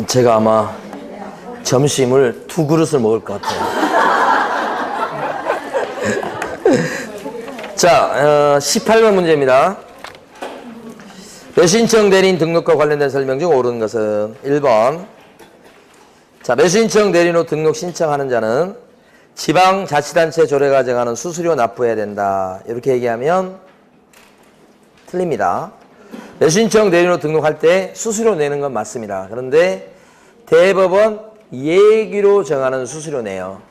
제가 아마 점심을 2그릇을 먹을 것 같아요. 자, 18번 문제입니다. 매수신청 대리인 등록과 관련된 설명 중 옳은 것은 1번. 자, 매수신청 대리인 후 등록 신청하는 자는 지방자치단체 조례가 정하는 수수료 납부해야 된다. 이렇게 얘기하면 틀립니다. 매수신청 대리인 후 등록할 때 수수료 내는 건 맞습니다. 그런데 대법원 예기로 정하는 수수료 내요.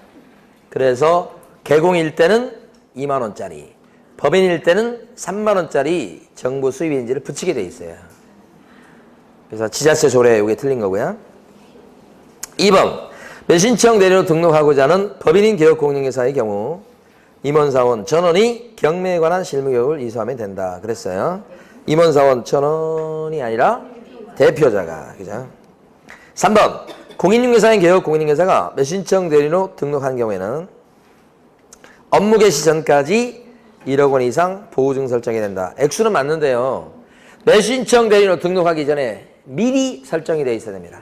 그래서 개공일 때는 2만원짜리, 법인일 때는 3만원짜리 정부 수입인지를 붙이게 돼 있어요. 그래서 지자체 조례 이게 틀린 거고요. 2번, 매수신청 대리로 등록하고자 하는 법인인 기업공인중개사의 경우 임원사원 전원이 경매에 관한 실무교육을 이수하면 된다. 그랬어요. 임원사원 전원이 아니라 대표자가. 그죠? 3번, 공인중개사인 기업공인중개사가 매수신청 대리로 등록한 경우에는 업무 개시 전까지 1억 원 이상 보호증 설정이 된다. 액수는 맞는데요. 매수신청 대리로 등록하기 전에 미리 설정이 되어 있어야 됩니다.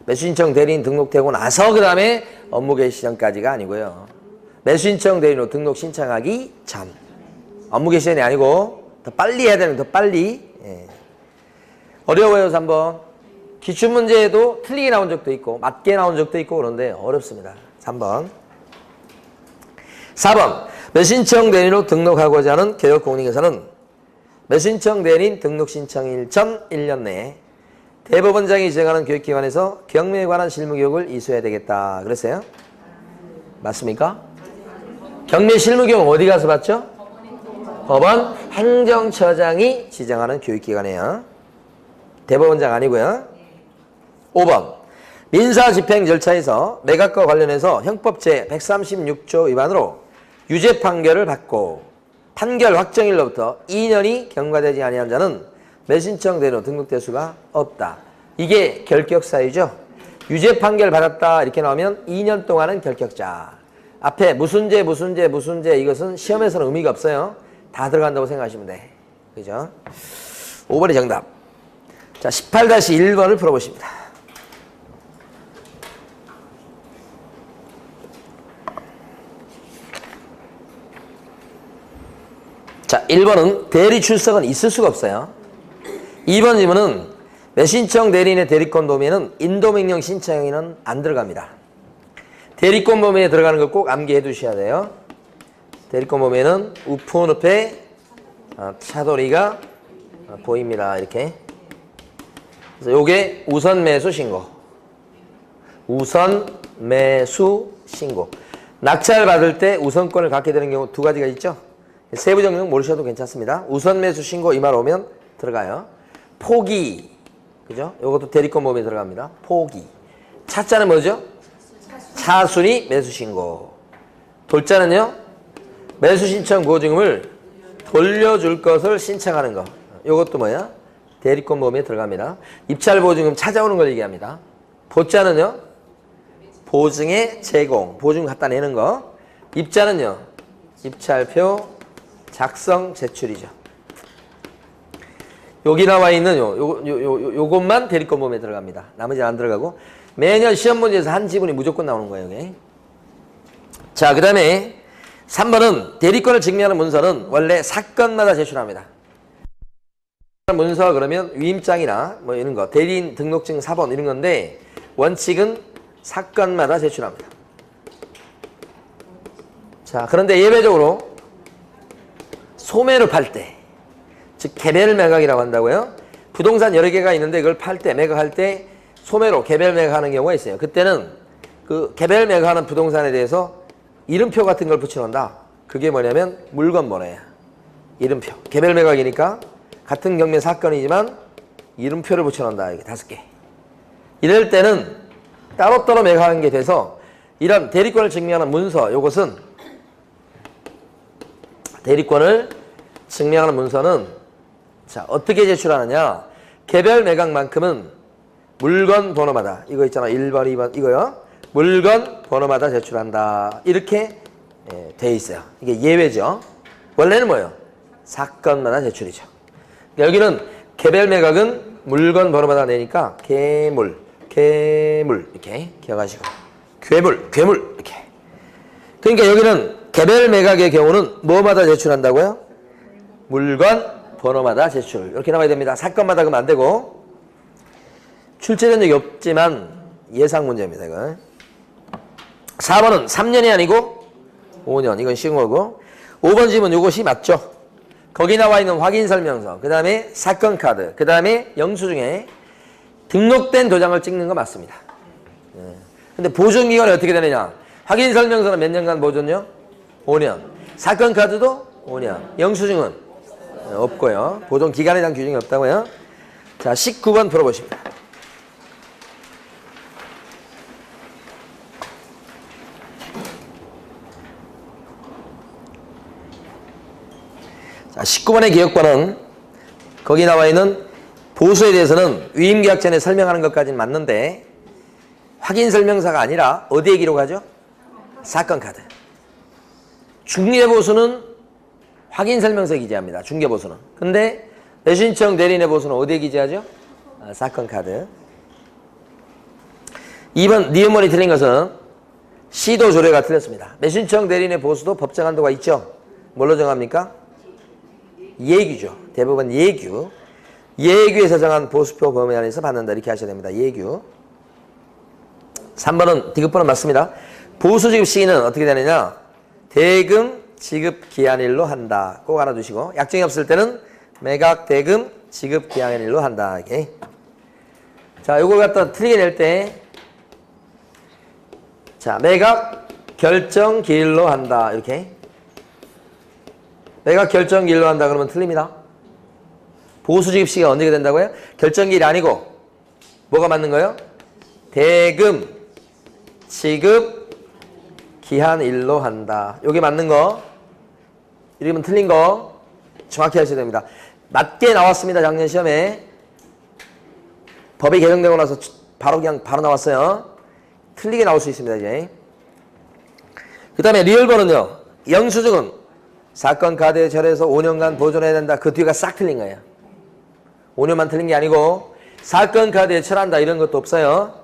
매수신청 대리인 등록되고 나서 그 다음에 업무 개시 전까지가 아니고요. 매수신청 대리로 등록 신청하기 전. 업무 개시 전이 아니고 더 빨리 해야 되는 더 빨리. 예. 어려워요. 3번. 기출문제에도 틀리게 나온 적도 있고 맞게 나온 적도 있고 그런데 어렵습니다. 3번. 4번. 매수신청 대리로 등록하고자 하는 개업공인중개사는 매수신청 대리인 등록 신청일 전 1년 내에 대법원장이 지정하는 교육기관에서 경매에 관한 실무교육을 이수해야 되겠다. 그랬어요? 맞습니까? 경매 실무교육 어디 가서 받죠? 법원 행정처장이 지정하는 교육기관이에요. 대법원장 아니고요. 5번. 민사집행 절차에서 매각과 관련해서 형법 제136조 위반으로 유죄 판결을 받고 판결 확정일로부터 2년이 경과되지 아니한 자는 매수신청 대리로 등록될 수가 없다. 이게 결격사유죠. 유죄 판결 받았다 이렇게 나오면 2년 동안은 결격자. 앞에 무슨 죄 이것은 시험에서는 의미가 없어요. 다 들어간다고 생각하시면 돼. 그죠? 5번이 정답. 자, 18-1번을 풀어보십니다. 자, 1번은 대리 출석은 있을 수가 없어요. 2번 질문은 매수신청 대리인의 대리권 도면은 인도명령 신청에는 안 들어갑니다. 대리권 범위에 들어가는 걸 꼭 암기해 두셔야 돼요. 대리권 범위에는 우푼읍에 차돌이가 보입니다. 이렇게. 그래서 요게 우선 매수 신고. 우선 매수 신고. 낙찰 받을 때 우선권을 갖게 되는 경우 두 가지가 있죠. 세부 정령 모르셔도 괜찮습니다. 우선 매수 신고 이 말 오면 들어가요. 포기. 그죠? 요것도 대리권 범위에 들어갑니다. 포기. 차자는 뭐죠? 차순위 매수 신고. 돌자는요? 매수 신청 보증금을 돌려줄 것을 신청하는 거. 요것도 뭐야? 대리권 범위에 들어갑니다. 입찰 보증금 찾아오는 걸 얘기합니다. 보자는요? 보증의 제공. 보증 갖다 내는 거. 입자는요? 입찰표 작성 제출이죠. 여기 나와 있는 요것만 대리권 범위에 들어갑니다. 나머지는 안 들어가고 매년 시험 문제에서 한 지분이 무조건 나오는 거예요. 여기. 자, 그 다음에 3번은 대리권을 증명하는 문서는 원래 사건마다 제출합니다. 문서 그러면 위임장이나 뭐 이런 거, 대리인 등록증 사본 이런 건데 원칙은 사건마다 제출합니다. 자, 그런데 예외적으로 소매로 팔 때, 즉 개별 매각이라고 한다고요. 부동산 여러 개가 있는데 그걸 팔 때, 매각할 때 소매로 개별 매각하는 경우가 있어요. 그때는 그 개별 매각하는 부동산에 대해서 이름표 같은 걸 붙여놓는다. 그게 뭐냐면 물건번호예요. 이름표. 개별 매각이니까 같은 경매 사건이지만 이름표를 붙여놓는다. 이게 5개. 이럴 때는 따로따로 매각하는 게 돼서 이런 대리권을 증명하는 문서, 요것은 대리권을 증명하는 문서는 자, 어떻게 제출하느냐? 개별 매각만큼은 물건 번호마다 이거 있잖아. 1번, 2번 이거요. 물건 번호마다 제출한다. 이렇게 돼 있어요. 이게 예외죠. 원래는 뭐예요? 사건마다 제출이죠. 여기는 개별 매각은 물건 번호마다 내니까 괴물 이렇게 기억하시고 괴물 이렇게. 그러니까 여기는 개별 매각의 경우는 뭐마다 제출한다고요? 물건 번호마다 제출. 이렇게 나와야 됩니다. 사건마다 그러면 안 되고. 출제된 적이 없지만 예상 문제입니다. 이거. 4번은 3년이 아니고 5년. 이건 쉬운 거고. 5번 질문 이것이 맞죠? 거기 나와 있는 확인설명서, 그 다음에 사건카드, 그 다음에 영수증에 등록된 도장을 찍는 거 맞습니다. 근데 보존기간이 어떻게 되느냐? 확인설명서는 몇 년간 보존요? 5년. 사건카드도 5년. 영수증은 없고요. 보존기간에 대한 규정이 없다고요. 자, 19번 풀어보십니다. 자, 19번의 기억과는 거기 나와 있는 보수에 대해서는 위임계약 전에 설명하는 것까지는 맞는데 확인설명서가 아니라 어디에 기록하죠? 사건카드. 중개보수는 확인설명서에 기재합니다. 중개보수는. 근데 매수신청 대리인의 보수는 어디에 기재하죠? 사건카드. 2번 니은문이 틀린 것은 시도 조례가 틀렸습니다. 매수신청 대리인의 보수도 법정 한도가 있죠. 뭘로 정합니까? 예규죠. 대부분 예규. 예규에서 정한 보수표 범위 안에서 받는다. 이렇게 하셔야 됩니다. 예규. 3번은 디귿번은 맞습니다. 보수 지급 시기는 어떻게 되느냐? 대금 지급 기한일로 한다. 꼭 알아두시고 약정이 없을 때는 매각 대금 지급 기한일로 한다. 이렇게. 자, 이걸 갖다 틀리게 낼 때 자, 매각 결정 기일로 한다. 이렇게. 매각 결정 기일로 한다 그러면 틀립니다. 보수 지급 시기가 언제가 된다고요? 결정 기일이 아니고 뭐가 맞는 거예요? 대금 지급 기한일로 한다. 요게 맞는 거. 이러면 틀린 거 정확히 하셔야 됩니다. 맞게 나왔습니다. 작년 시험에. 법이 개정되고 나서 바로 나왔어요. 틀리게 나올 수 있습니다. 이제. 그 다음에 리얼번은요. 영수증은 사건 카드에 절해서 5년간 보존해야 된다. 그 뒤가 싹 틀린 거예요. 5년만 틀린 게 아니고 사건 카드에 철한다 이런 것도 없어요.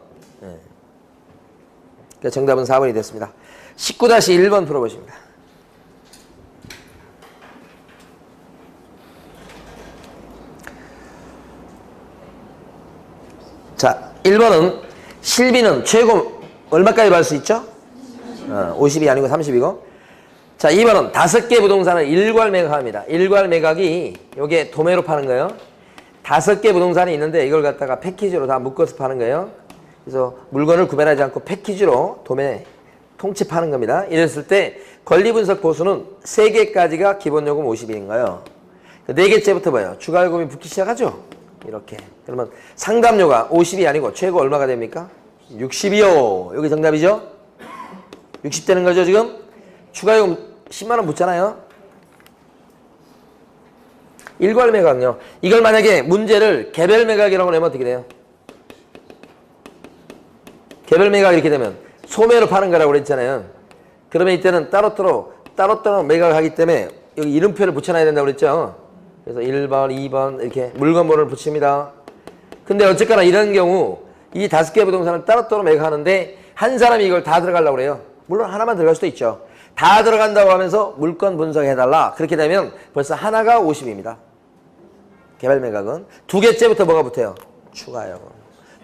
그러니까 정답은 4번이 됐습니다. 19-1번 풀어보십니다. 자, 1번은 실비는 최고 얼마까지 받을 수 있죠? 50이 아니고 30이고. 자, 2번은 5개 부동산을 일괄 매각합니다. 일괄 매각이 요게 도매로 파는 거예요. 5개 부동산이 있는데 이걸 갖다가 패키지로 다 묶어서 파는 거예요. 그래서 물건을 구매하지 않고 패키지로 도매 통째 파는 겁니다. 이랬을 때 권리분석 보수는 3개까지가 기본요금 50일인 거예요. 4개째부터 뭐예요? 추가요금이 붙기 시작하죠? 이렇게. 그러면 상담료가 50이 아니고 최고 얼마가 됩니까? 60이요. 여기 정답이죠? 60 되는 거죠, 지금? 추가요금 10만원 붙잖아요? 일괄 매각요. 이걸 만약에 문제를 개별 매각이라고 내면 어떻게 돼요? 개별 매각 이렇게 되면 소매로 파는 거라고 그랬잖아요. 그러면 이때는 따로따로 매각을 하기 때문에 여기 이름표를 붙여놔야 된다고 그랬죠. 그래서 1번, 2번 이렇게 물건번호를 붙입니다. 근데 어쨌거나 이런 경우 이 5개 부동산을 따로따로 매각하는데 한 사람이 이걸 다 들어가려고 그래요. 물론 하나만 들어갈 수도 있죠. 다 들어간다고 하면서 물건 분석해달라. 그렇게 되면 벌써 하나가 50입니다. 개별 매각은. 2개째부터 뭐가 붙어요? 추가요금.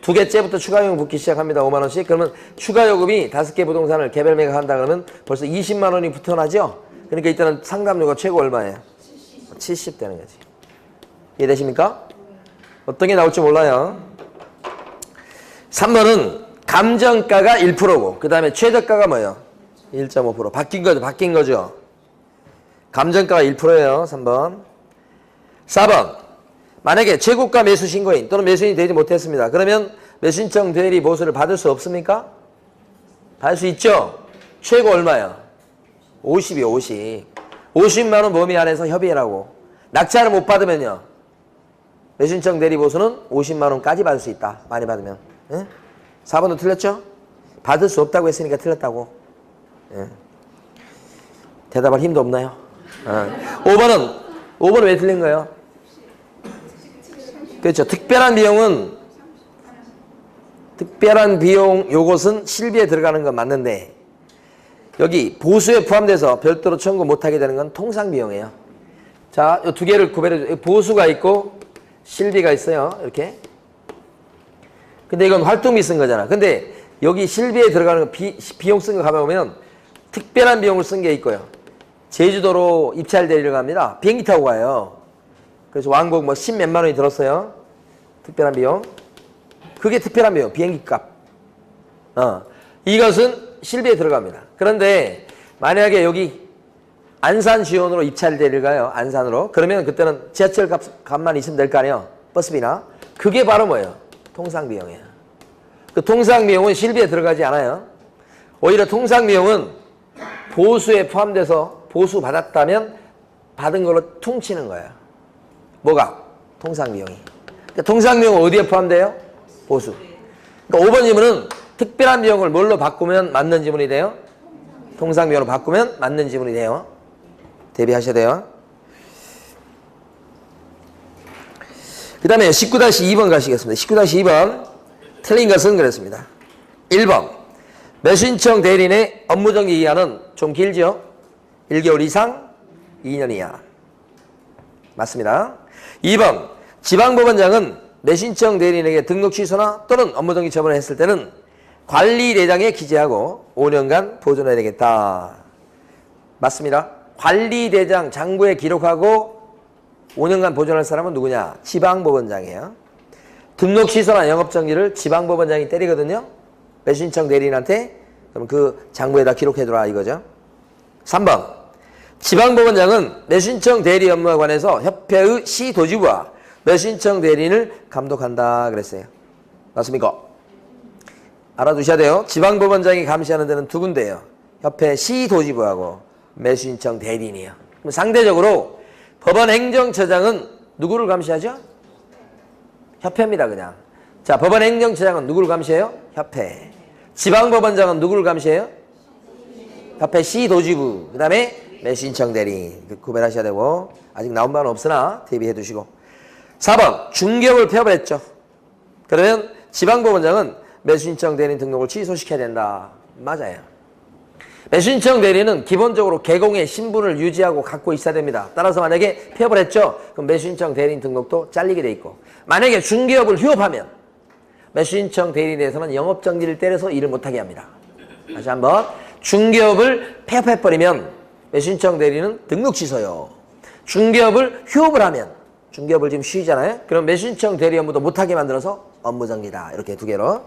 2개째부터 추가요금 붙기 시작합니다. 5만원씩. 그러면 추가요금이 5개 부동산을 개별 매각한다 그러면 벌써 20만원이 붙어나죠? 그러니까 이때는 상담료가 최고 얼마예요? 70 되는 거지. 이해되십니까? 어떤 게 나올지 몰라요. 3번은 감정가가 1%고 그 다음에 최저가가 뭐예요? 1.5%. 바뀐 거죠. 감정가가 1%예요. 3번. 4번. 만약에 최고가 매수 신고인 또는 매수인이 되지 못했습니다. 그러면 매수신청 대리 보수를 받을 수 없습니까? 받을 수 있죠. 최고 얼마예요? 50이요. 50. 50만 원 범위 안에서 협의해라고. 낙찰을 못 받으면요. 매수신청 대리 보수는 50만 원까지 받을 수 있다. 많이 받으면. 응? 4번도 틀렸죠? 받을 수 없다고 했으니까 틀렸다고. 응. 대답할 힘도 없나요? 5번은 왜 틀린 거예요? 그렇죠. 특별한 비용 요것은 실비에 들어가는 건 맞는데 여기 보수에 포함돼서 별도로 청구 못하게 되는 건 통상비용이에요. 자, 이 두 개를 구별해 줘. 보수가 있고 실비가 있어요. 이렇게. 근데 이건 활동비 쓴 거잖아. 근데 여기 실비에 들어가는 거 비용 쓴 거 가보면 특별한 비용을 쓴 게 있고요. 제주도로 입찰 데리러 갑니다. 비행기 타고 가요. 그래서 왕복 뭐 10몇만 원이 들었어요. 특별한 비용. 그게 특별한 비용. 비행기 값. 이것은 실비에 들어갑니다. 그런데 만약에 여기 안산 지원으로 입찰 데리러 가요. 안산으로. 그러면 그때는 지하철 값만 있으면 될 거 아니에요. 버스비나. 그게 바로 뭐예요? 통상비용이에요. 그 통상비용은 실비에 들어가지 않아요. 오히려 통상비용은 보수에 포함돼서 보수 받았다면 받은 걸로 퉁치는 거예요. 뭐가? 통상비용이. 그러니까 통상비용은 어디에 포함돼요? 보수. 그러니까 5번 질문은 특별한 비용을 뭘로 바꾸면 맞는 지문이 돼요? 통상비용으로 바꾸면 맞는 지문이 돼요. 대비하셔야 돼요. 그 다음에 19-2번 가시겠습니다. 19-2번 틀린 것은 그랬습니다. 1번 매수신청 대리인의 업무정지 기간은 좀 길죠? 1개월 이상 2년 이하. 맞습니다. 2번 지방법원장은 매수신청 대리인에게 등록 취소나 또는 업무정지 처분을 했을 때는 관리대장에 기재하고 5년간 보존해야 되겠다. 맞습니다. 관리대장 장부에 기록하고 5년간 보존할 사람은 누구냐? 지방법원장이에요. 등록 취소나 영업정지를 지방법원장이 때리거든요. 매수신청 대리인한테. 그럼 그 장부에다 기록해두라 이거죠. 3번 지방법원장은 매수신청 대리 업무에 관해서 협회의 시도지부와 매수신청 대리인을 감독한다 그랬어요. 맞습니까? 알아두셔야 돼요. 지방법원장이 감시하는 데는 두 군데예요. 협회 시도지부하고 매수신청 대리인이에요. 그럼 상대적으로 법원행정처장은 누구를 감시하죠? 협회입니다. 그냥. 자, 법원행정처장은 누구를 감시해요? 협회. 지방법원장은 누구를 감시해요? 협회 시도지부. 그 다음에 매수신청 대리인. 구별하셔야 되고 아직 나온 바는 없으나 대비해 두시고. 4번 중개업을 폐업을 했죠. 그러면 지방법원장은 매수신청 대리인 등록을 취소시켜야 된다. 맞아요. 매수신청 대리인은 기본적으로 개공의 신분을 유지하고 갖고 있어야 됩니다. 따라서 만약에 폐업을 했죠. 그럼 매수신청 대리인 등록도 잘리게 돼 있고, 만약에 중개업을 휴업하면 매수신청 대리인에 대해서는 영업정지를 때려서 일을 못하게 합니다. 다시 한번 중개업을 폐업해버리면 매수신청 대리인은 등록 취소요. 중개업을 휴업을 하면, 중개업을 지금 쉬잖아요. 그럼 매수신청 대리 업무도 못하게 만들어서 업무정지다. 이렇게 두 개로.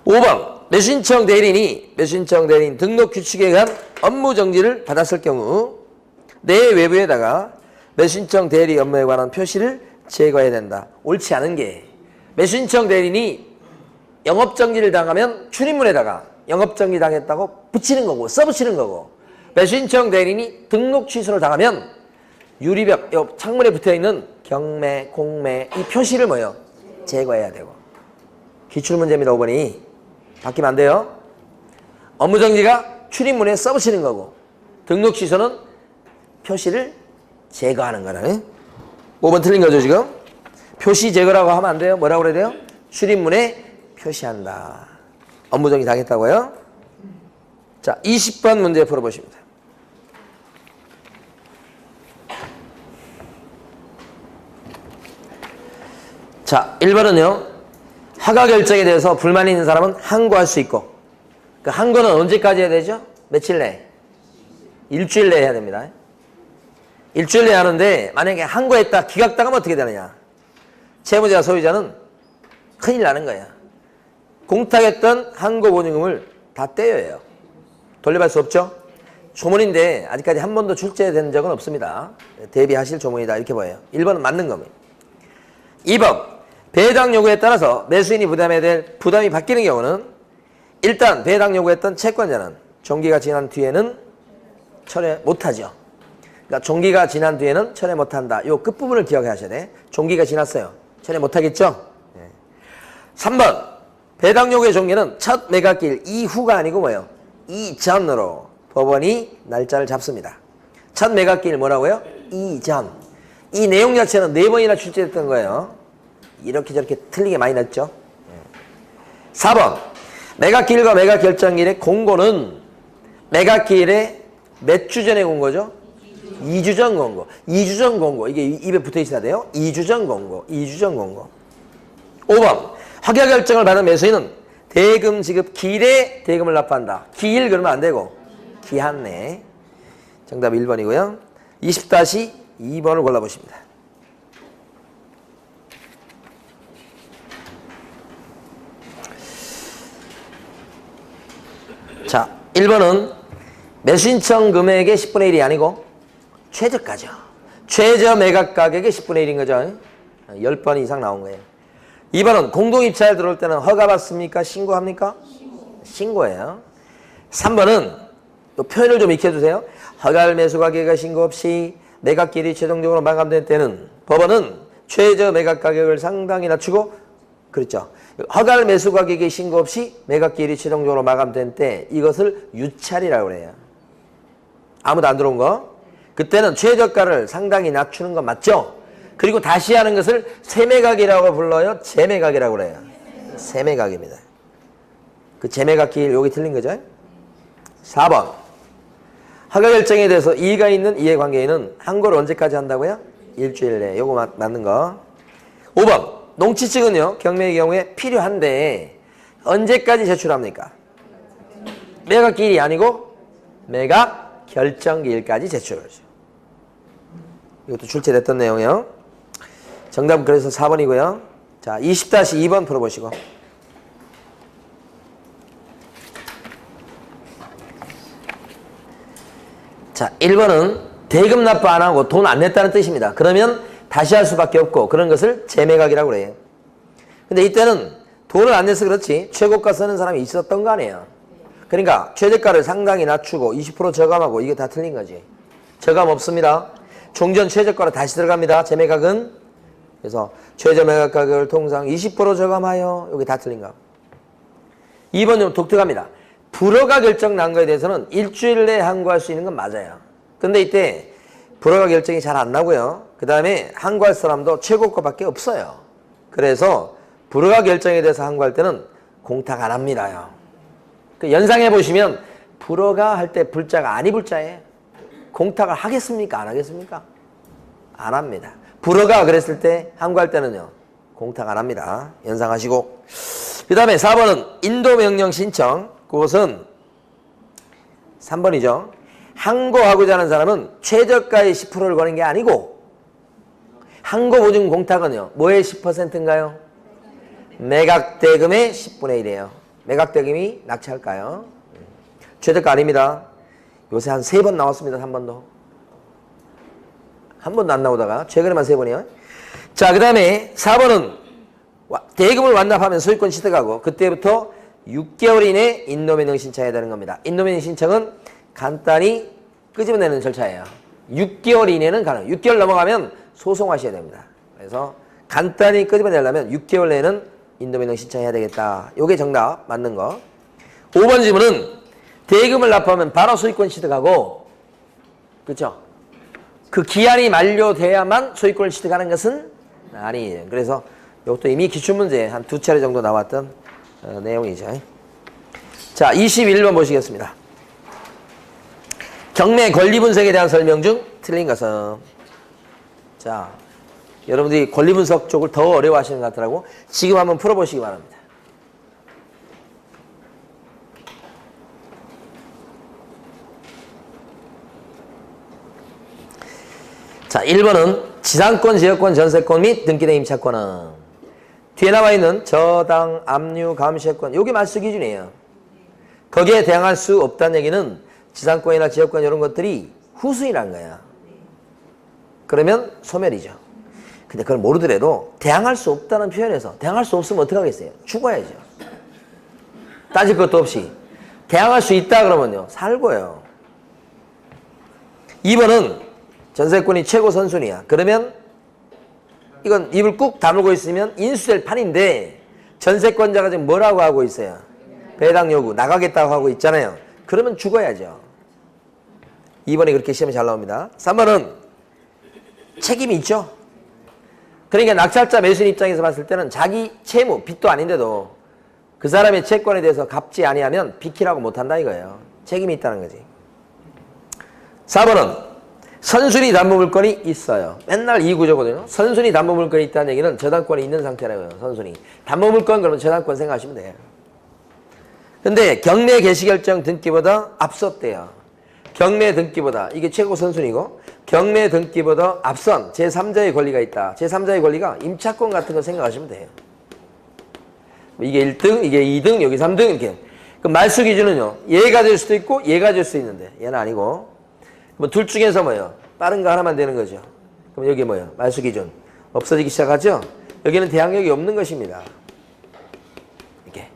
5번 매수신청 대리인이 매수신청 대리인 등록 규칙에 의한 업무정지를 받았을 경우 내 외부에다가 매수신청 대리 업무에 관한 표시를 제거해야 된다. 옳지 않은 게, 매수신청 대리인이 영업정지를 당하면 출입문에다가 영업정지 당했다고 붙이는 거고 써붙이는 거고, 매수신청 대리인이 등록 취소를 당하면 유리벽 옆 창문에 붙어있는 경매, 공매 이 표시를 뭐예요? 제거해야 되고. 기출문제입니다. 5번이. 바뀌면 안 돼요. 업무정지가 출입문에 써붙이는 거고, 등록 취소는 표시를 제거하는 거라네. 5번 틀린 거죠 지금? 표시 제거라고 하면 안 돼요. 뭐라고 그래야 돼요? 출입문에 표시한다. 업무정지 당했다고요? 자, 20번 문제 풀어보십니다. 자, 1번은요. 허가 결정에 대해서 불만이 있는 사람은 항고할 수 있고, 그 항고는 언제까지 해야 되죠? 며칠 내에? 일주일 내에 해야 됩니다. 일주일 내에 하는데 만약에 항고했다 기각당하면 어떻게 되느냐? 채무자 소유자는 큰일 나는 거야. 공탁했던 항고 보증금을 다 떼어요. 돌려받을 수 없죠? 조문인데 아직까지 한 번도 출제된 적은 없습니다. 대비하실 조문이다 이렇게 보여요. 1번은 맞는 겁니다. 2번 배당 요구에 따라서 매수인이 부담해야 될 부담이 바뀌는 경우는, 일단 배당 요구했던 채권자는 종기가 지난 뒤에는 철회 못하죠. 그러니까 종기가 지난 뒤에는 철회 못한다. 이 끝부분을 기억하셔야 돼. 종기가 지났어요. 철회 못하겠죠? 네. 3번 배당 요구의 종기는 첫 매각일 이후가 아니고 뭐예요? 이전으로 법원이 날짜를 잡습니다. 첫 매각일 뭐라고요? 이전. 이 내용 자체는 4번이나 출제됐던 거예요. 이렇게 저렇게 틀리게 많이 났죠. 4번 매각기일과 매각결정기일의 공고는 매각기일에 몇 주 전에 공고죠? 2주 전 공고. 2주 전 공고. 이게 입에 붙어 있어야 돼요. 2주 전 공고. 2주 전 공고. 5번 확약 결정을 받은 매수인은 대금 지급 기일에 대금을 납부한다. 기일 그러면 안 되고 기한 내. 정답 1번이고요. 20-2번을 골라보십니다. 자, 1번은 매수신청 금액의 10분의 1이 아니고 최저가죠. 최저 매각 가격의 10분의 1인 거죠. 10번 이상 나온 거예요. 2번은 공동입찰 들어올 때는 허가받습니까? 신고합니까? 신고예요. 3번은 표현을 좀 익혀주세요. 허가할 매수 가격의 신고 없이 매각기일이 최종적으로 마감된 때는 법원은 최저 매각 가격을 상당히 낮추고 그렇죠. 허가할 매수 가격의 신고 없이 매각기일이 최종적으로 마감된 때 이것을 유찰이라고 그래요. 아무도 안 들어온 거. 그때는 최저가를 상당히 낮추는 건 맞죠? 그리고 다시 하는 것을 세매각이라고 불러요? 재매각이라고 그래요. 세매각입니다. 그 재매각기일 여기 틀린 거죠? 4번 허가 결정에 대해서 이의가 있는 이해관계인은 항고를 언제까지 한다고요? 일주일 내에. 요거 맞는 거. 5번 농지 측은요 경매의 경우에 필요한데 언제까지 제출합니까? 매각기일이 아니고 매각 결정기일까지 제출하죠. 이것도 출제됐던 내용이요. 정답은 그래서 4번이고요. 자, 20-2번 풀어보시고. 자, 1번은 대금 납부 안 하고 돈 안 냈다는 뜻입니다. 그러면 다시 할 수밖에 없고 그런 것을 재매각이라고 그래요. 근데 이때는 돈을 안 내서 그렇지 최고가 쓰는 사람이 있었던 거 아니에요. 그러니까 최저가를 상당히 낮추고 20% 저감하고 이게 다 틀린 거지. 저감 없습니다. 종전 최저가로 다시 들어갑니다. 재매각은. 그래서 최저 매각 가격을 통상 20% 저감하여. 여기 다 틀린 거. 2번 좀 독특합니다. 불허가 결정 난 거에 대해서는 일주일 내에 항고할 수 있는 건 맞아요. 근데 이때 불허가 결정이 잘 안 나고요. 그 다음에 항고할 사람도 최고가밖에 없어요. 그래서 불허가 결정에 대해서 항고할 때는 공탁 안 합니다요. 그 연상해 보시면 불허가 할 때 불자가 아니 불자예요. 공탁을 하겠습니까? 안 하겠습니까? 안 합니다. 불허가 그랬을 때 항고할 때는요. 공탁 안 합니다. 연상하시고. 그 다음에 4번은 인도명령 신청. 그것은 3번이죠. 항고하고자 하는 사람은 최저가의 10%를 거는 게 아니고 항고 보증 공탁은요. 뭐의 10%인가요? 매각대금의 10분의 1이에요. 매각대금이 낙찰가요. 최저가 아닙니다. 요새 한 3번 나왔습니다. 한 번도. 한 번도 안 나오다가 최근에만 3번이요. 자, 그 다음에 4번은 대금을 완납하면 소유권 취득하고 그때부터 6개월 이내 인도명령 신청해야 되는 겁니다. 인도명령 신청은 간단히 끄집어내는 절차예요. 6개월 이내는 가능. 6개월 넘어가면 소송하셔야 됩니다. 그래서 간단히 끄집어내려면 6개월 내에는 인도명령 신청해야 되겠다. 요게 정답 맞는 거. 5번 질문은 대금을 납부하면 바로 소유권 취득하고 그렇죠? 그 기한이 만료돼야만 소유권을 취득하는 것은 아니에요. 그래서 이것도 이미 기출문제 한 2차례 정도 나왔던 내용이죠. 자, 21번 보시겠습니다. 경매 권리분석에 대한 설명 중 틀린 것은 자, 여러분들이 권리분석 쪽을 더 어려워하시는 것 같더라고. 지금 한번 풀어보시기 바랍니다. 자, 1번은 지상권, 지역권, 전세권 및 등기된 임차권은 뒤에 나와 있는 저당, 압류, 감시권 요게 말소 기준이에요. 거기에 대항할 수 없다는 얘기는 지상권이나 지역권 이런 것들이 후수인한 거야. 그러면 소멸이죠. 근데 그걸 모르더라도 대항할 수 없다는 표현에서 대항할 수 없으면 어떡하겠어요? 죽어야죠. 따질 것도 없이. 대항할 수 있다 그러면요. 살고요. 2번은 전세권이 최고 선순위야. 그러면 이건 입을 꾹 다물고 있으면 인수될 판인데 전세권자가 지금 뭐라고 하고 있어요? 배당 요구 나가겠다고 하고 있잖아요. 그러면 죽어야죠. 2번이 그렇게 시험에 잘 나옵니다. 3번은 책임이 있죠. 그러니까 낙찰자 매수인 입장에서 봤을 때는 자기 채무, 빚도 아닌데도 그 사람의 채권에 대해서 갚지 아니하면 비키라고 못한다 이거예요. 책임이 있다는 거지. 4번은 선순위 담보물건이 있어요. 맨날 이 구조거든요. 선순위 담보물건이 있다는 얘기는 저당권이 있는 상태라고요. 선순위. 담보물건 그러면 저당권 생각하시면 돼요. 근데 경매 개시결정 등기보다 앞섰대요. 경매 등기보다, 이게 최고 선순위고, 경매 등기보다 앞선 제3자의 권리가 있다. 제3자의 권리가 임차권 같은 거 생각하시면 돼요. 이게 1등, 이게 2등, 여기 3등 이렇게. 그 말소 기준은요. 얘가 될 수도 있고 얘가 될 수 있는데 얘는 아니고. 뭐 둘 중에서 뭐예요? 빠른 거 하나만 되는 거죠. 그럼 여기 뭐예요? 말소 기준. 없어지기 시작하죠? 여기는 대항력이 없는 것입니다. 이렇게.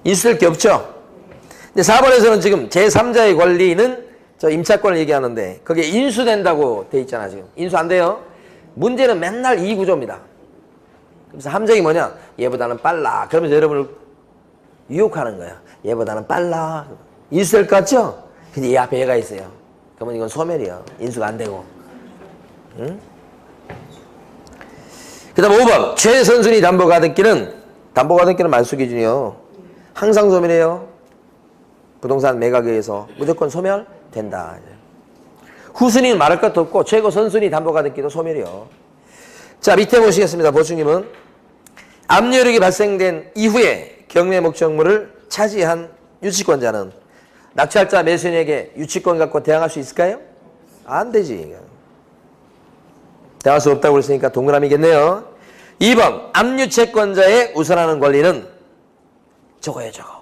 인수될 게 없죠? 근데 4번에서는 지금 제3자의 권리는 저 임차권을 얘기하는데 거기에 인수된다고 돼 있잖아 지금. 인수 안 돼요. 문제는 맨날 이 구조입니다. 그래서 함정이 뭐냐? 얘보다는 빨라. 그러면서 여러분을 유혹하는 거야. 얘보다는 빨라. 인수될 것 같죠? 근데 얘 앞에 얘가 있어요. 그러면 이건 소멸이야. 인수가 안 되고. 응? 그 다음 5번. 최선순위 담보가등기는 말소 기준이요. 항상 소멸이에요. 부동산 매각에 의해서 무조건 소멸된다. 후순위는 말할 것도 없고 최고 선순위 담보가등기도 소멸이요. 자, 밑에 보시겠습니다. 보충님은 압류력이 발생된 이후에 경매 목적물을 차지한 유치권자는 낙찰자 매수인에게 유치권 갖고 대항할 수 있을까요? 안 되지. 대항할 수 없다고 그랬으니까 동그라미겠네요. 2번 압류채권자의 우선하는 권리는 저거예요. 저거.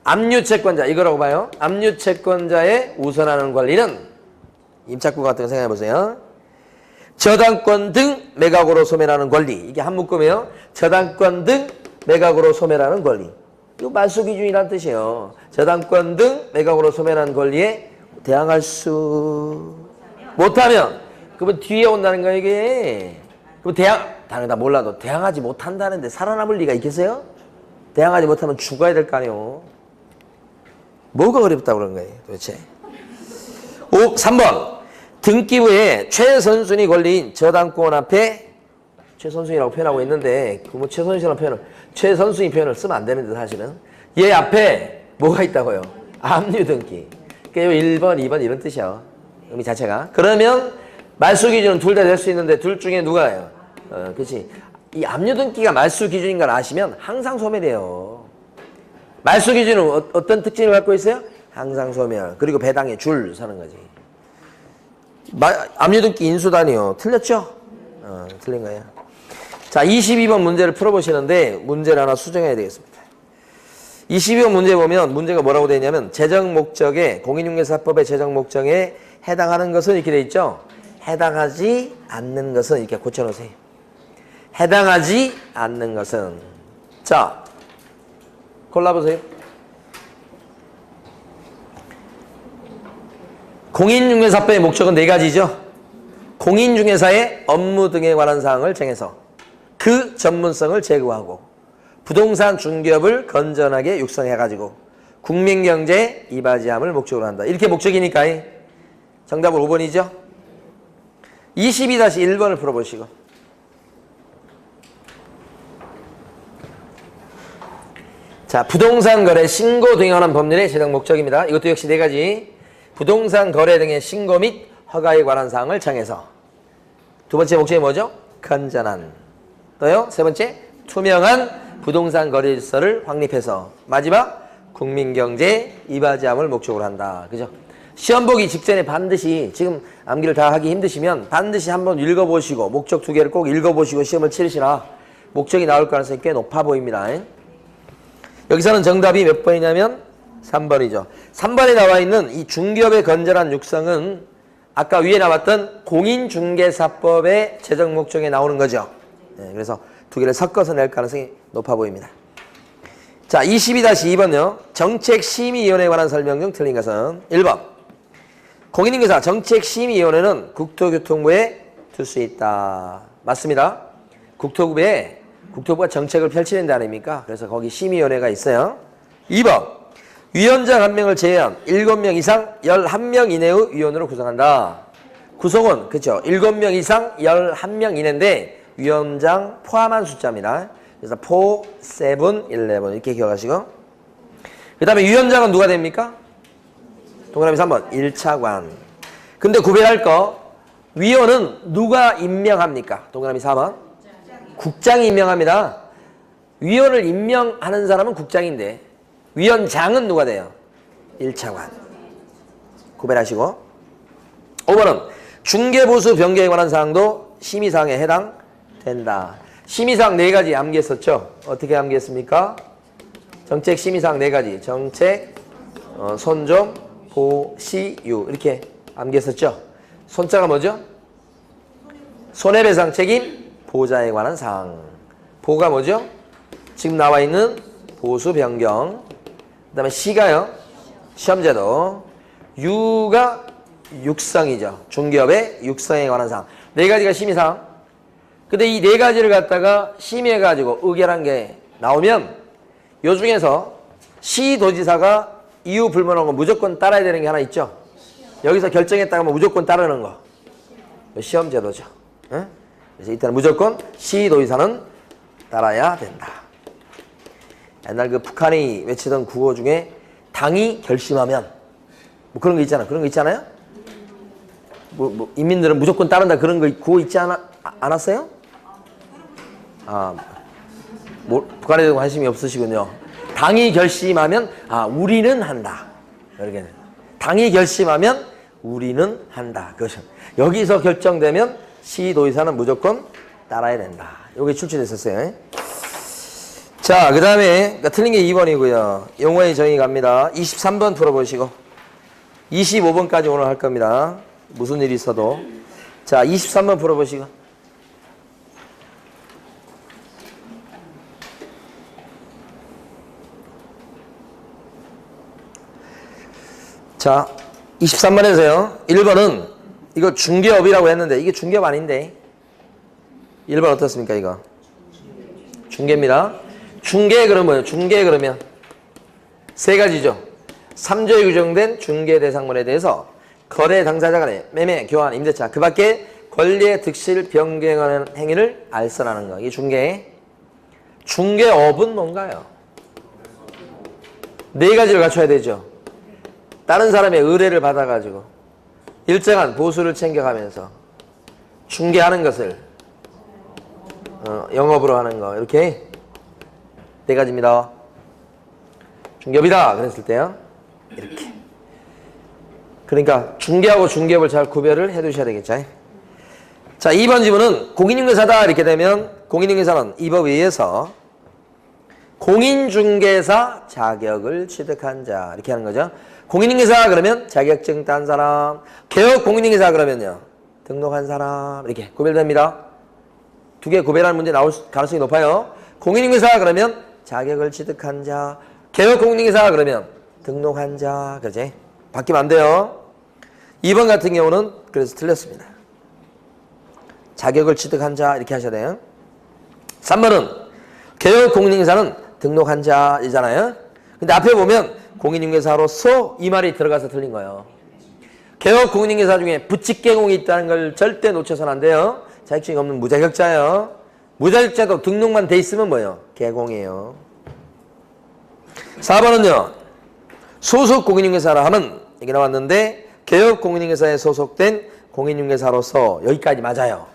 압류채권자 이거라고 봐요. 압류채권자의 우선하는 권리는 임차권 같은 거 생각해 보세요. 저당권 등 매각으로 소멸하는 권리. 이게 한 묶음이에요. 저당권 등 매각으로 소멸하는 권리. 이거 말소 기준이란 뜻이에요. 저당권 등 매각으로 소멸하는 권리에 대항할 수 못하면 그러면 뒤에 온다는 거예요 이게. 그럼 당연히 몰라도 대항하지 못한다는데 살아남을 리가 있겠어요? 대항하지 못하면 죽어야 될 거 아니에요. 뭐가 어렵다고 그런 거예요 도대체. 3번 등기부에 최선순위 권리인 저당권 앞에 최선순위라고 표현하고 있는데 그 뭐 최선순위라는 표현을 최선순위 표현을 쓰면 안 되는데 사실은 얘 앞에 뭐가 있다고요? 압류 등기. 그러니까 1번, 2번 이런 뜻이야. 의미 자체가. 그러면 말소 기준은 둘 다 될 수 있는데 둘 중에 누가요? 그렇지. 이 압류 등기가 말소 기준인 걸 아시면 항상 소멸이에요. 말소 기준은 어떤 특징을 갖고 있어요? 항상 소멸. 그리고 배당에 줄 서는 거지. 압류 등기 인수단위요. 틀렸죠? 틀린 거예요. 자, 22번 문제를 풀어보시는데 문제를 하나 수정해야 되겠습니다. 22번 문제 보면 문제가 뭐라고 되어 있냐면 재정 목적에 공인중개사법의 재정 목적에 해당하는 것은 이렇게 되어 있죠. 해당하지 않는 것은 이렇게 고쳐놓으세요. 해당하지 않는 것은 자 골라보세요. 공인중개사법의 목적은 4가지죠. 공인중개사의 업무 등에 관한 사항을 정해서 그 전문성을 제고하고 부동산 중개업을 건전하게 육성해가지고 국민경제에 이바지함을 목적으로 한다. 이렇게 목적이니까 정답은 5번이죠. 22-1번을 풀어보시고 자, 부동산 거래 신고 등에 관한 법률의 제정 목적입니다. 이것도 역시 4가지. 부동산 거래 등의 신고 및 허가에 관한 사항을 정해서 두 번째 목적이 뭐죠? 건전한. 또요? 세 번째, 투명한 부동산 거래 질서를 확립해서 마지막, 국민경제에 이바지함을 목적으로 한다. 그죠? 시험 보기 직전에 반드시 지금 암기를 다 하기 힘드시면 반드시 한번 읽어보시고 목적 2개를 꼭 읽어보시고 시험을 치르시라. 목적이 나올 가능성이 꽤 높아 보입니다. 여기서는 정답이 몇 번이냐면 3번이죠. 3번에 나와 있는 이 중개업의 건전한 육성은 아까 위에 나왔던 공인중개사법의 제정 목적에 나오는 거죠. 네, 그래서 2개를 섞어서 낼 가능성이 높아 보입니다. 자, 22-2번요. 정책심의위원회에 관한 설명 중 틀린 것은 1번. 공인중개사 정책심의위원회는 국토교통부에 둘 수 있다. 맞습니다. 국토부가 정책을 펼치는 데 아닙니까? 그래서 거기 심의위원회가 있어요. 2번. 위원장 1명을 제외한 7명 이상 11명 이내의 위원으로 구성한다. 구성원, 그쵸? 7명 이상 11명 이내인데 위원장 포함한 숫자입니다. 그래서 4, 7, 11 이렇게 기억하시고 그 다음에 위원장은 누가 됩니까? 동그라미 3번 1차관. 근데 구별할 거 위원은 누가 임명합니까? 동그라미 4번 국장이 임명합니다. 위원을 임명하는 사람은 국장인데 위원장은 누가 돼요? 1차관. 구별하시고 5번은 중개보수 변경에 관한 사항도 심의사항에 해당된다. 심의사항 4가지 암기했었죠? 어떻게 암기했습니까? 정책 심의사항 4가지. 정책, 손좀, 보, 시, 유 이렇게 암기했었죠? 손자가 뭐죠? 손해배상 책임, 보호자에 관한 사항. 보가 뭐죠? 지금 나와 있는 보수 변경. 그 다음에 시가요? 시험제도. 유가 육성이죠. 중개업의 육성에 관한 사항. 4가지가 심의사항. 근데 이 4가지를 갖다가 심의해가지고 의결한 게 나오면 요 중에서 시도지사가 이유 불문한 거 무조건 따라야 되는 게 하나 있죠. 여기서 결정했다가 뭐 무조건 따르는 거. 시험제도죠. 응? 그래서 이때는 무조건 시도지사는 따라야 된다. 옛날 그 북한이 외치던 구호 중에 당이 결심하면 뭐 그런 거 있잖아. 그런 거 있잖아요? 뭐 인민들은 무조건 따른다 그런 거 구호 있지 않았어요? 북한에 대해서 관심이 없으시군요. 당이 결심하면 우리는 한다. 이렇게 당이 결심하면 우리는 한다. 그것은 여기서 결정되면 시도의사는 무조건 따라야 된다. 이게 출제됐었어요. 자, 그 다음에 틀린 게 2번이고요. 용어의 정의 갑니다. 23번 풀어보시고 25번까지 오늘 할 겁니다. 무슨 일이 있어도. 자, 23번 풀어보시고. 자, 23번에서요. 1번은 이거 중개업이라고 했는데 이게 중개업 아닌데 1번 어떻습니까 이거? 중개입니다. 중개 그러면 뭐예요? 중개 그러면 3가지죠. 3조에 규정된 중개 대상물에 대해서 거래 당사자 간의 매매, 교환, 임대차 그 밖에 권리의 득실 변경하는 행위를 알선하는 거. 이게 중개. 중개업은 뭔가요? 4가지를 갖춰야 되죠. 다른 사람의 의뢰를 받아가지고 일정한 보수를 챙겨가면서 중개하는 것을 영업으로 하는 거. 이렇게 4가지입니다. 중개업이다 그랬을 때요. 이렇게. 그러니까 중개하고 중개업을 잘 구별을 해 두셔야 되겠죠. 자, 2번 지문은 공인중개사다 이렇게 되면 공인중개사는 이 법에 의해서 공인중개사 자격을 취득한 자 이렇게 하는 거죠. 공인중개사 그러면 자격증 딴 사람, 개업 공인중개사 그러면요 등록한 사람 이렇게 구별됩니다. 2개 구별하는 문제 나올 가능성이 높아요. 공인중개사 그러면 자격을 취득한 자, 개업 공인중개사 그러면 등록한 자, 그렇지? 바뀌면 안 돼요. 2번 같은 경우는 그래서 틀렸습니다. 자격을 취득한 자 이렇게 하셔야 돼요. 3번은 개업 공인중개사는 등록한 자이잖아요. 근데 앞에 보면 공인중개사로서 이 말이 들어가서 틀린 거예요. 개업 공인중개사 중에 부칙개공이 있다는 걸 절대 놓쳐서는 안 돼요. 자격증이 없는 무자격자예요. 무자격자도 등록만 돼 있으면 뭐예요? 개공이에요. 4번은요. 소속 공인중개사라 하면 이게 나왔는데 개업 공인중개사에 소속된 공인중개사로서 여기까지 맞아요.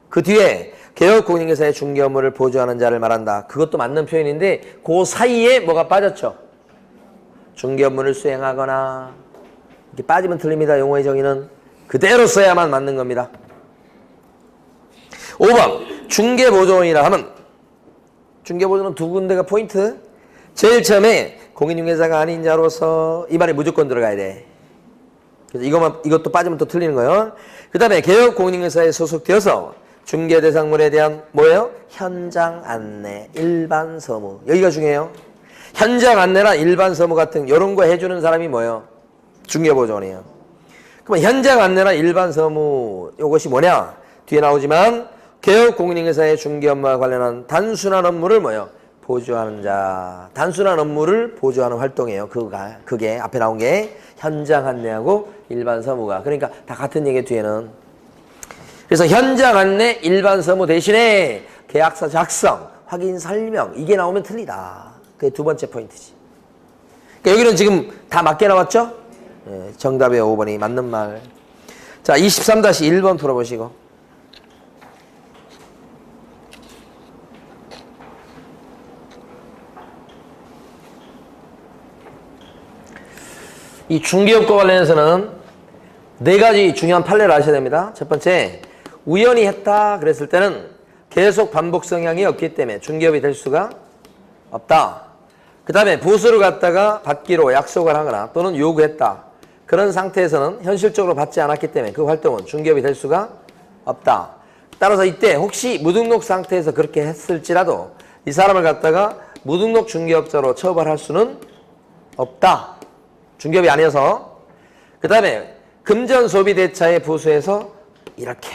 그 뒤에 개업 공인중개사의 중개 업무를 보조하는 자를 말한다. 그것도 맞는 표현인데 그 사이에 뭐가 빠졌죠? 중개 업무를 수행하거나 이렇게 빠지면 틀립니다. 용어의 정의는 그대로 써야만 맞는 겁니다. 5번 중개보조원이라 하면 중개보조는 2군데가 포인트. 제일 처음에 공인중개사가 아닌 자로서 이 말이 무조건 들어가야 돼. 그래서 이것도 빠지면 또 틀리는 거예요. 그 다음에 개업 공인중개사에 소속되어서 중개 대상물에 대한 뭐예요? 현장 안내, 일반 서무. 여기가 중요해요. 현장 안내나 일반 서무 같은 이런 거 해주는 사람이 뭐예요? 중개보조원이에요. 그러면 현장 안내나 일반 서무 이것이 뭐냐? 뒤에 나오지만 개업 공인중개사의 중개 업무와 관련한 단순한 업무를 뭐예요? 보조하는 자. 단순한 업무를 보조하는 활동이에요. 그게 앞에 나온 게 현장 안내하고 일반 서무가. 그러니까 다 같은 얘기 뒤에는. 그래서 현장 안내, 일반 서무 대신에 계약서 작성, 확인 설명 이게 나오면 틀리다. 그게 두 번째 포인트지. 그러니까 여기는 지금 다 맞게 나왔죠? 네, 정답의 5번이 맞는 말. 자, 23-1번 풀어보시고. 이 중개업과 관련해서는 네 가지 중요한 판례를 아셔야 됩니다. 첫 번째, 우연히 했다 그랬을 때는 계속 반복 성향이 없기 때문에 중개업이 될 수가 없다. 그 다음에 보수를 갖다가 받기로 약속을 하거나 또는 요구했다. 그런 상태에서는 현실적으로 받지 않았기 때문에 그 활동은 중개업이 될 수가 없다. 따라서 이때 혹시 무등록 상태에서 그렇게 했을지라도 이 사람을 갖다가 무등록 중개업자로 처벌할 수는 없다. 중개업이 아니어서. 그 다음에 금전소비대차에 부수해서 이렇게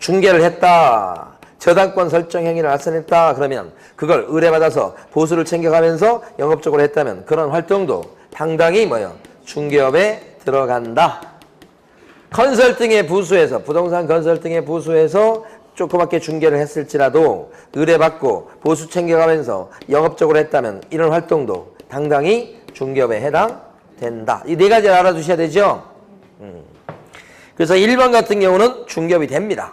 중개를 했다. 저당권 설정 행위를 알선했다. 그러면 그걸 의뢰받아서 보수를 챙겨가면서 영업적으로 했다면 그런 활동도 당당히 뭐요? 중개업에 들어간다. 컨설팅에 부수해서 부동산 컨설팅에 부수해서 조그맣게 중개를 했을지라도 의뢰받고 보수 챙겨가면서 영업적으로 했다면 이런 활동도 당당히 중개업에 해당된다. 이 네 가지를 알아두셔야 되죠. 그래서 1번 같은 경우는 중개업이 됩니다.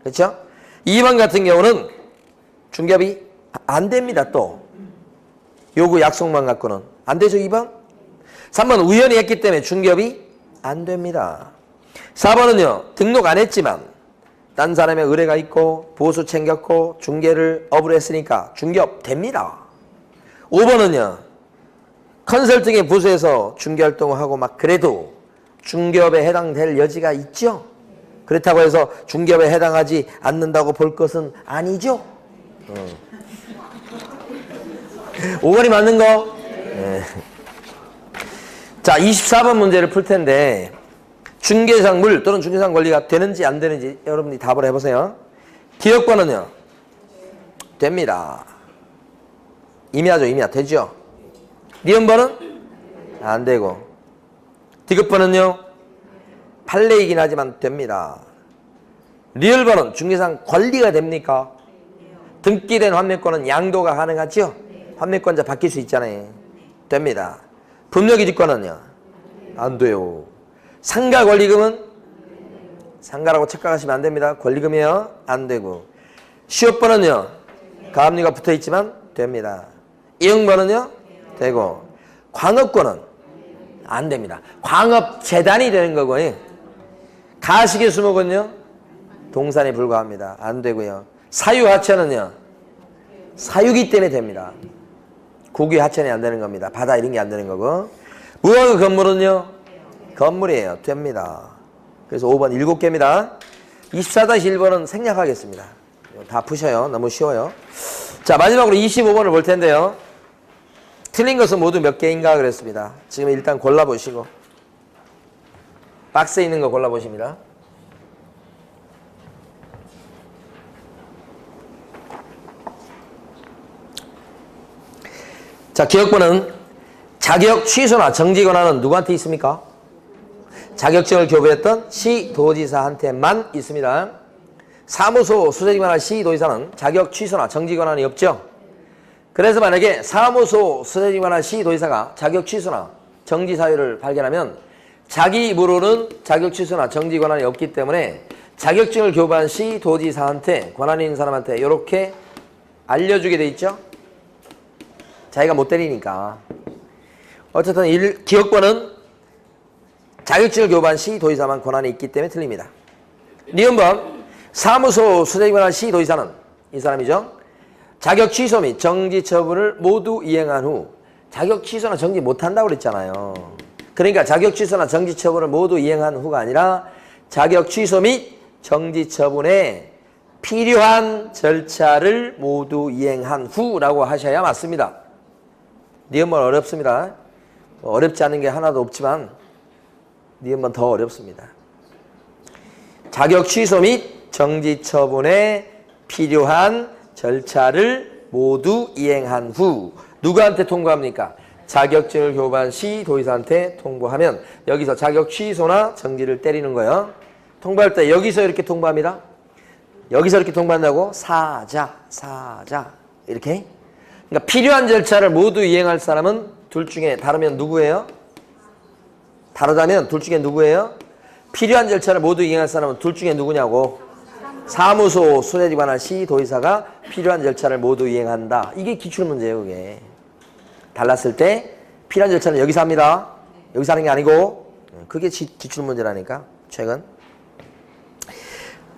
그렇죠? 2번 같은 경우는 중개업이 안 됩니다. 또 요구 약속만 갖고는 안 되죠. 2번. 3번 우연히 했기 때문에 중개업이 안 됩니다. 4번은요. 등록 안 했지만 딴 사람의 의뢰가 있고 보수 챙겼고 중개를 업으로 했으니까 중개업 됩니다. 5번은요. 컨설팅에 부수해서 중개활동을 하고 막 그래도 중개업에 해당될 여지가 있죠. 그렇다고 해서 중개업에 해당하지 않는다고 볼 것은 아니죠. 5번이 맞는 거? 네. 자, 24번 문제를 풀 텐데 중개상물 또는 중개상 권리가 되는지 안 되는지 여러분이 답을 해보세요. 기억번은요? 됩니다. 임야죠. 임야. 되죠? 니은번은? 안 되고. 디귿번은요? 판례이긴 하지만 됩니다. 리을번은 중개상 권리가 됩니까? 등기된 환매권은 양도가 가능하죠? 환매권자 바뀔 수 있잖아요. 됩니다. 분묘기지권은요? 안 돼요. 상가 권리금은? 상가라고 착각하시면 안 됩니다. 권리금이요? 안 되고. 시효번은요? 가압류가 붙어있지만 됩니다. 이응번은요? 되고. 광업권은? 안 됩니다. 광업재단이 되는 거고요. 가식의 수목은요? 동산에 불과합니다. 안 되고요. 사유하천은요? 사유기 때문에 됩니다. 국유 하천이 안 되는 겁니다. 바다 이런 게 안 되는 거고. 무허가 건물은요? 건물이에요. 됩니다. 그래서 5번 7개입니다. 24-1번은 생략하겠습니다. 다 푸셔요. 너무 쉬워요. 자, 마지막으로 25번을 볼 텐데요. 틀린 것은 모두 몇 개인가 그랬습니다. 지금 일단 골라보시고 박스에 있는 거 골라보십니다. 자, 기억번은 자격 취소나 정지 권한은 누구한테 있습니까? 자격증을 교부했던 시도지사한테만 있습니다. 사무소 수재직만한 시도지사는 자격 취소나 정지 권한이 없죠. 그래서 만약에 사무소 수재직만한 시도지사가 자격 취소나 정지 사유를 발견하면 자기 입으로는 자격 취소나 정지 권한이 없기 때문에 자격증을 교부한 시도지사한테 권한 있는 사람한테 이렇게 알려주게 돼 있죠. 자기가 못 때리니까. 어쨌든 기억권은 자격증을 교부한 시도지사만 권한이 있기 때문에 틀립니다. 니은번 사무소 수재직만한 시도지사는 이 사람이죠. 자격 취소 및 정지 처분을 모두 이행한 후 자격 취소나 정지 못한다고 그랬잖아요. 그러니까 자격 취소나 정지 처분을 모두 이행한 후가 아니라 자격 취소 및 정지 처분에 필요한 절차를 모두 이행한 후라고 하셔야 맞습니다. 니은번 어렵습니다. 어렵지 않은 게 하나도 없지만 니은번 더 어렵습니다. 자격 취소 및 정지 처분에 필요한 절차를 모두 이행한 후 누구한테 통보합니까? 자격증을 교부한 시도의사한테 통보하면 여기서 자격 취소나 정지를 때리는 거예요. 통보할 때 여기서 이렇게 통보합니다. 여기서 이렇게 통보한다고 사자 이렇게. 그러니까 필요한 절차를 모두 이행할 사람은 둘 중에 다르면 누구예요? 다르다면 둘 중에 누구예요? 필요한 절차를 모두 이행할 사람은 둘 중에 누구냐고. 사무소 소재지 관할 시도의사가 필요한 절차를 모두 이행한다. 이게 기출문제예요. 그게. 달랐을 때 필요한 절차는 여기서 합니다. 여기서 하는 게 아니고. 그게 기출문제라니까. 최근.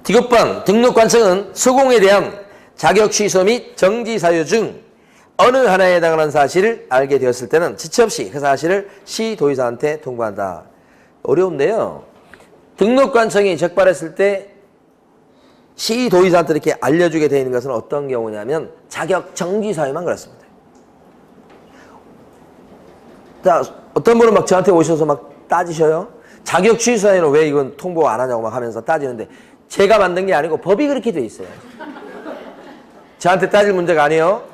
디귿번 등록관청은 소공에 대한 자격 취소 및 정지 사유 중 어느 하나에 해당하는 사실을 알게 되었을 때는 지체 없이 그 사실을 시도의사한테 통보한다. 어려운데요. 등록관청이 적발했을 때 시도의사한테 이렇게 알려주게 되어 있는 것은 어떤 경우냐면 자격 정지 사유만 그렇습니다. 자, 어떤 분은 막 저한테 오셔서 막 따지셔요. 자격 취소 사유는 왜 이건 통보 안 하냐고 막 하면서 따지는데 제가 만든 게 아니고 법이 그렇게 돼 있어요. 저한테 따질 문제가 아니에요.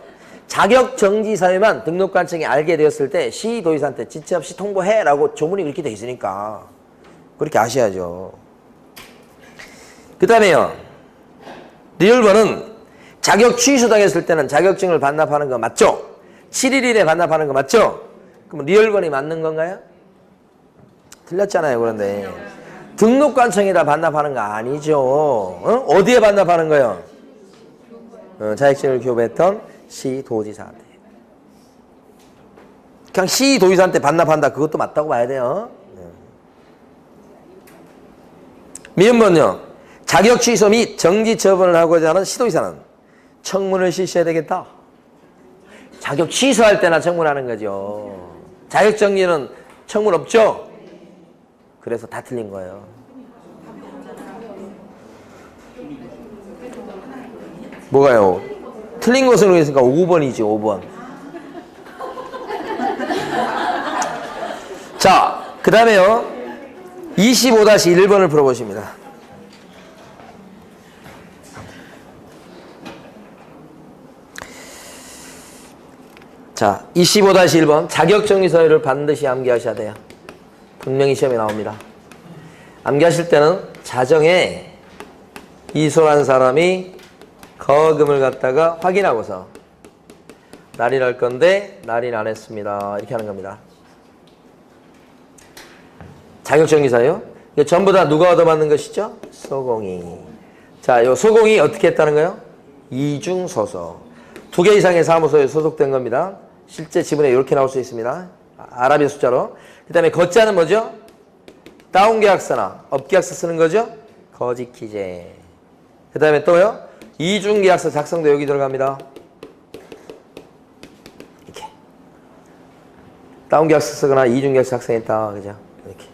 자격 정지 사유만 등록관청이 알게 되었을 때 시도의사한테 지체 없이 통보해라고 조문이 그렇게 돼 있으니까 그렇게 아셔야죠. 그 다음에요. 리얼번은 자격 취소당했을 때는 자격증을 반납하는 거 맞죠? 7일 이내 반납하는 거 맞죠? 그럼 리얼번이 맞는 건가요? 틀렸잖아요. 그런데 등록관청에다 반납하는 거 아니죠. 어디에 반납하는 거예요? 자격증을 교부했던 시도지사한테. 그냥 시도지사한테 반납한다. 그것도 맞다고 봐야 돼요. 미음번요. 자격 취소 및 정지 처분을 하고자 하는 시도지사는 청문을 실시해야 되겠다. 자격 취소할 때나 청문하는 거죠. 자격 정지는 청문 없죠? 그래서 다 틀린 거예요. 뭐가요? 틀린 것으로 했으니까 5번이지 5번. 자, 그 다음에요. 25-1번을 풀어보십니다. 자, 25-1번 자격정지 사유를 반드시 암기하셔야 돼요. 분명히 시험에 나옵니다. 암기하실 때는 자정에 이소란 사람이 거금을 갖다가 확인하고서 날인할 건데 날인 안 했습니다. 이렇게 하는 겁니다. 자격정지 사유. 이게 전부 다 누가 얻어맞는 것이죠? 소공이. 자, 요 소공이 어떻게 했다는 거예요? 이중소속. 2개 이상의 사무소에 소속된 겁니다. 실제 지문에 이렇게 나올 수 있습니다. 아라비아 숫자로. 그 다음에 거자는 뭐죠? 다운계약서나 업계약서 쓰는 거죠? 거짓기재. 그 다음에 또요? 이중계약서 작성도 여기 들어갑니다. 이렇게. 다운계약서 쓰거나 이중계약서 작성했다. 그죠? 이렇게.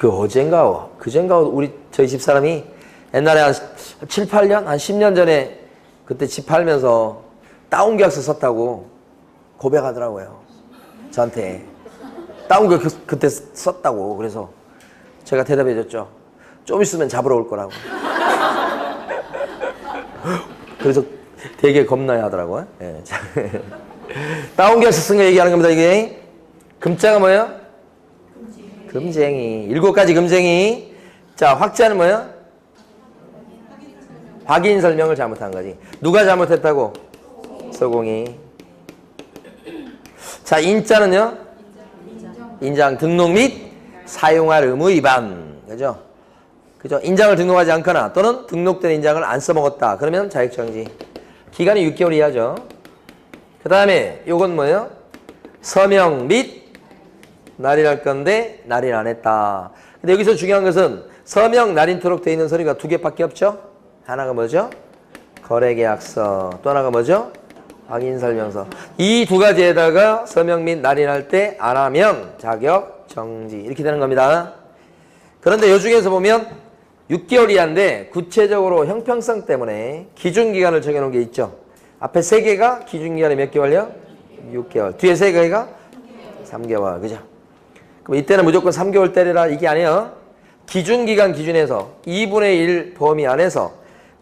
어젠가, 그젠가 저희 집사람이 옛날에 한 7, 8년? 한 10년 전에 그때 집 팔면서 다운계약서 썼다고 고백하더라고요. 저한테. 다운계약서 그때 썼다고. 그래서 제가 대답해줬죠. 좀 있으면 잡으러 올 거라고. 그래서 되게 겁나야 하더라고요. 네. 다운계약서 쓴 거 얘기하는 겁니다. 이게. 금자가 뭐예요? 금쟁이. 7가지 금쟁이. 자, 확자는 뭐예요? 확인 설명을 잘못한 거지. 누가 잘못했다고? 소공이. 자, 인자는요? 인장 등록 및 사용할 의무 위반. 그죠? 그죠? 인장을 등록하지 않거나 또는 등록된 인장을 안 써먹었다. 그러면 자격정지. 기간이 6개월 이하죠. 그 다음에 요건 뭐예요? 서명 및 날인할 건데 날인 안 했다. 근데 여기서 중요한 것은 서명 날인토록 되어 있는 서류가 2개밖에 없죠? 하나가 뭐죠? 거래계약서. 또 하나가 뭐죠? 확인설명서. 이 2가지에다가 서명 및 날인할 때 안 하면 자격 정지. 이렇게 되는 겁니다. 그런데 이 중에서 보면 6개월 이하인데 구체적으로 형평성 때문에 기준기간을 정해놓은 게 있죠. 앞에 3개가 기준기간이 몇 개월이요? 6개월. 뒤에 3개가 3개월. 그죠? 그럼 이때는 무조건 3개월 때리라 이게 아니에요. 기준기간 기준에서 2분의 1 범위 안에서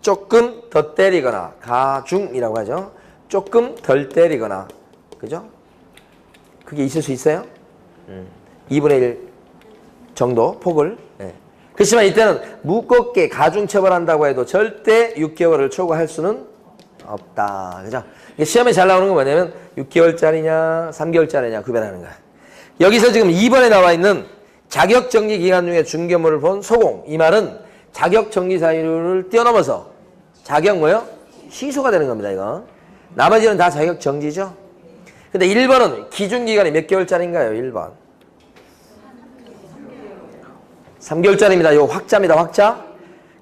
조금 더 때리거나 가중이라고 하죠. 조금 덜 때리거나 그죠? 그게 있을 수 있어요? 2분의 1 정도 폭을. 네. 그렇지만 이때는 무겁게 가중 처벌한다고 해도 절대 6개월을 초과할 수는 없다. 그죠? 시험에 잘 나오는 건 뭐냐면 6개월짜리냐 3개월짜리냐 구별하는 거야. 여기서 지금 2번에 나와 있는 자격정지 기간 중에 중개업무를 본 소공, 이 말은 자격정지 사유를 뛰어넘어서 자격 뭐요? 취소가 되는 겁니다. 이거. 나머지는 다 자격정지죠. 근데 1번은 기준기간이 몇 개월짜리인가요? 1번 3개월짜리입니다. 이거 확자입니다. 확자.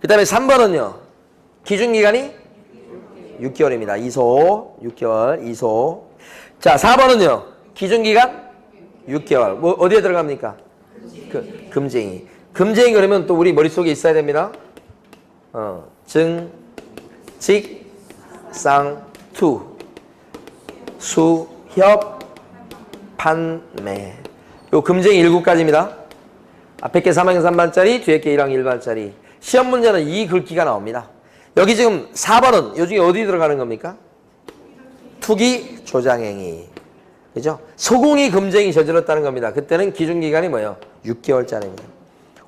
그 다음에 3번은요. 기준기간이 6개월입니다. 이소 6개월 이소. 자 4번은요. 기준기간 6개월. 뭐 어디에 들어갑니까? 금쟁이. 금쟁이 그러면 또 우리 머릿속에 있어야 됩니다. 증, 직, 상, 투, 수, 협, 판매. 요 금쟁이 7가지입니다. 앞에 게 3학년 3반짜리, 뒤에 게 1학년 1반짜리. 시험 문제는 이 글귀가 나옵니다. 여기 지금 4번은 요 중에 어디 들어가는 겁니까? 투기, 조장행위. 그죠? 소공이 금쟁이 저질렀다는 겁니다. 그때는 기준기간이 뭐예요? 6개월짜리입니다.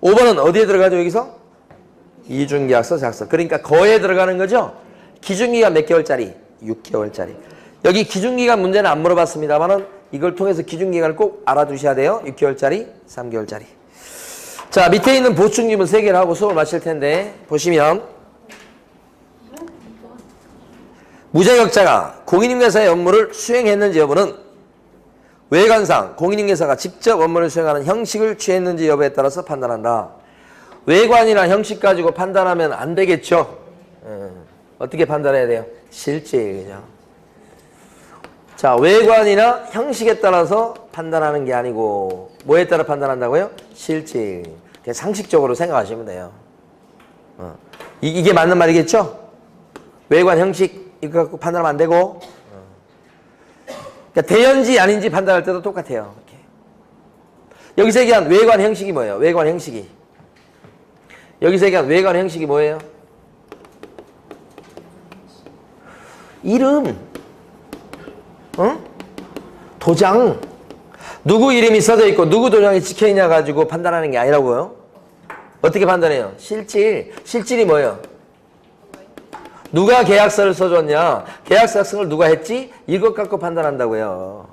5번은 어디에 들어가죠, 여기서? 이중계약서, 작성. 그러니까 거에 들어가는 거죠? 기준기간 몇 개월짜리? 6개월짜리. 여기 기준기간 문제는 안 물어봤습니다만은 이걸 통해서 기준기간을 꼭 알아두셔야 돼요. 6개월짜리, 3개월짜리. 자, 밑에 있는 보충질문 3개를 하고 수업을 마칠 텐데, 보시면, 무자격자가 공인중개사의 업무를 수행했는지 여부는 외관상 공인중개사가 직접 업무를 수행하는 형식을 취했는지 여부에 따라서 판단한다. 외관이나 형식 가지고 판단하면 안 되겠죠. 어떻게 판단해야 돼요? 실질, 그죠? 자, 외관이나 형식에 따라서 판단하는 게 아니고 뭐에 따라 판단한다고요? 실질. 그냥 상식적으로 생각하시면 돼요. 이게 맞는 말이겠죠? 외관, 형식 이거 갖고 판단하면 안 되고 그러니까 대연지 아닌지 판단할 때도 똑같아요. 이렇게. 여기서 얘기한 외관 형식이 뭐예요? 외관 형식이. 여기서 얘기한 외관 형식이 뭐예요? 이름, 도장, 누구 이름이 써져 있고 누구 도장이 찍혀있냐 가지고 판단하는 게 아니라고요. 어떻게 판단해요? 실질. 실질이 뭐예요? 누가 계약서를 써줬냐? 계약서 작성을 누가 했지? 이것 갖고 판단한다고요.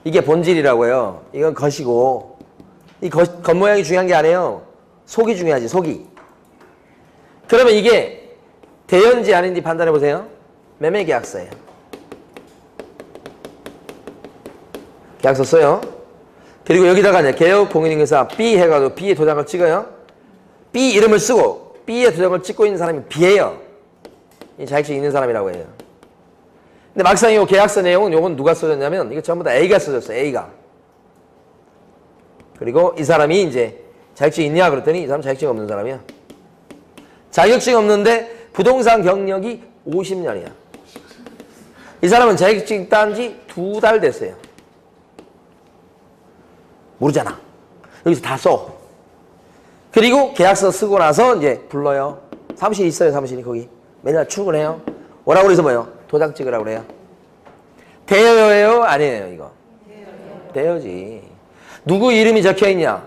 이게 본질이라고요. 이건 겉이고 이 겉모양이 중요한 게 아니에요. 속이 중요하지. 속이. 그러면 이게 대연지 아닌지 판단해 보세요. 매매계약서예요. 계약서 써요. 그리고 여기다가 이제 개업 공인중개사 B 해가지고 B의 도장을 찍어요. B 이름을 쓰고 B의 도장을 찍고 있는 사람이 B예요. 이 자격증 있는 사람이라고 해요. 근데 막상 이 계약서 내용은 요건 누가 써줬냐면 이거 전부 다 A가 써줬어요. A가. 그리고 이 사람이 이제 자격증 있냐 그랬더니 이 사람 자격증 없는 사람이야. 자격증 없는데 부동산 경력이 50년이야. 이 사람은 자격증 딴 지 2달 됐어요. 모르잖아. 여기서 다 써. 그리고 계약서 쓰고 나서 이제 불러요. 사무실 있어요. 사무실이 거기. 맨날 출근해요. 뭐라고 그래서 뭐예요? 도장 찍으라고 그래요. 대여예요? 아니에요 이거? 대여지. 누구 이름이 적혀있냐?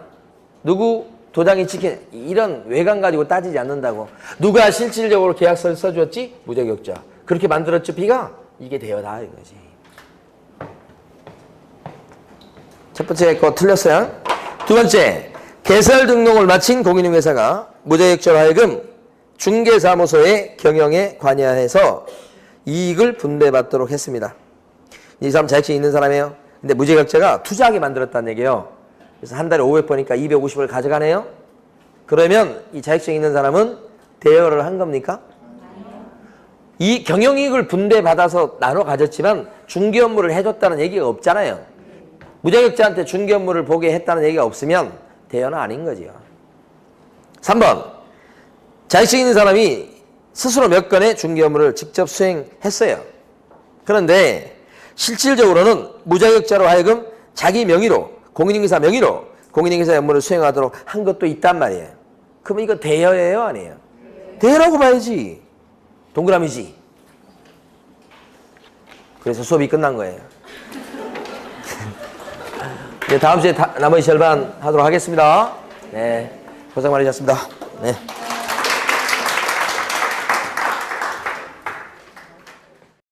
누구 도장이 찍혀? 이런 외관 가지고 따지지 않는다고. 누가 실질적으로 계약서를 써줬지? 무자격자. 그렇게 만들었죠 B가? 이게 대여다 이거지. 첫 번째 거 틀렸어요. 두 번째, 개설 등록을 마친 공인중개사가 무자격자로 하여금 중개사무소의 경영에 관여해서 이익을 분배받도록 했습니다. 이 사람 자격증 있는 사람이에요. 근데 무자격자가 투자하게 만들었다는 얘기예요. 그래서 한 달에 500번이니까 250을 가져가네요. 그러면 이 자격증 있는 사람은 대여를 한 겁니까? 이 경영이익을 분배받아서 나눠 가졌지만 중개 업무를 해줬다는 얘기가 없잖아요. 무자격자한테 중개 업무를 보게 했다는 얘기가 없으면 대여는 아닌 거지요. 3번. 자격증 있는 사람이 스스로 몇 건의 중개 업무를 직접 수행했어요. 그런데 실질적으로는 무자격자로 하여금 자기 명의로, 공인중개사 명의로 공인중개사 업무를 수행하도록 한 것도 있단 말이에요. 그럼 이거 대여예요? 아니에요? 대라고 봐야지. 동그라미지. 그래서 수업이 끝난 거예요. 네, 다음 주에 나머지 절반 하도록 하겠습니다. 네, 고생 많으셨습니다. 네.